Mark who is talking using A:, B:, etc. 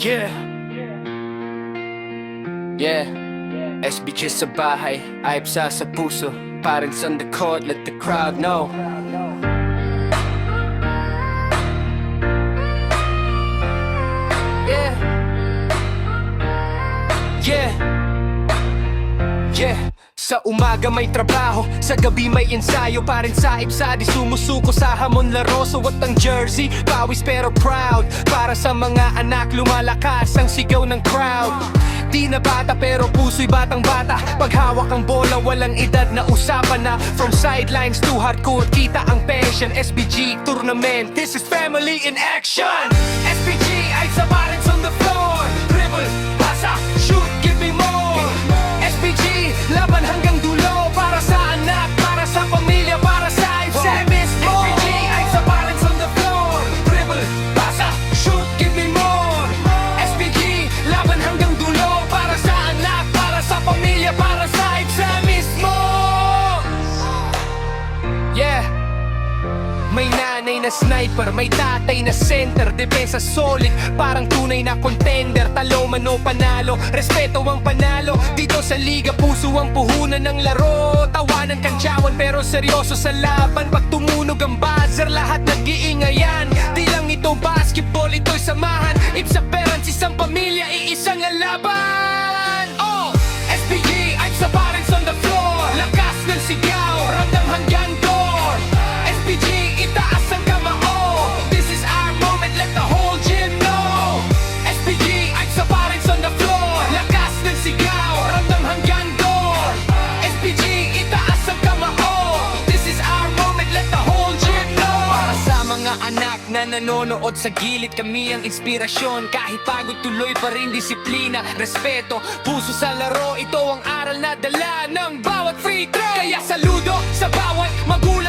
A: Yeah. Yeah. SBG sa bahay, aypsa sa puso. Parents on the court, let the crowd know. Yeah. Yeah. Yeah. Sa umaga may trabaho, sa gabi may ensayo. Parin sa ibsa, di sumusuko sa hamon laro. Suot ang jersey, pawis pero proud. Para sa mga anak, lumalakas ang sigaw ng crowd. Di na bata pero puso'y batang bata. Paghawak ang bola, walang edad na usapan na. From sidelines to hardcore, kita ang passion. SBG tournament, this is family in action. SBG ay sa parents on the floor. Dribble, pasa, shoot, give me more. SBG, laban hanggang dulo. Para sa anak, para sa pamilya, para sa IFSA mismo. SBG ay sa parents on the floor. Dribble, pasa, shoot, give me more. SBG, laban hanggang dulo. Para sa anak, para sa pamilya, para sa IFSA mismo. Yeah. May nanay na sniper, may tatay na center. Depensa solid, parang tunay na contender. Talo man o panalo, respeto ang panalo. Dito sa liga, puso ang puhunan ng laro. Tawanan kantsawan pero seryoso sa laban. Pag tumunog ang buzzer, lahat nag-iingayan. Di lang ito basketball, ito'y samahan. Ibsa parents, isang pamilya, iisang laban. Oh! SPG, I'm sa parents on the floor. Lakas ng sigaw, ramdam hanggang door. SPG, itaas ang kamao. This is our moment, let the whole gym know. SPG, I'm sa parents on the floor. Lakas ng sigaw, ramdam hanggang door. SPG, itaas ang kamao. This is our moment, let the whole gym know. Para sa mga anak na nanonood sa gilid, kami ang inspirasyon. Kahit pagod tuloy pa rin disiplina, respeto, puso sa laro. Ito ang aral na dala ng bawat free throw. Kaya saludo sa bawat magulang.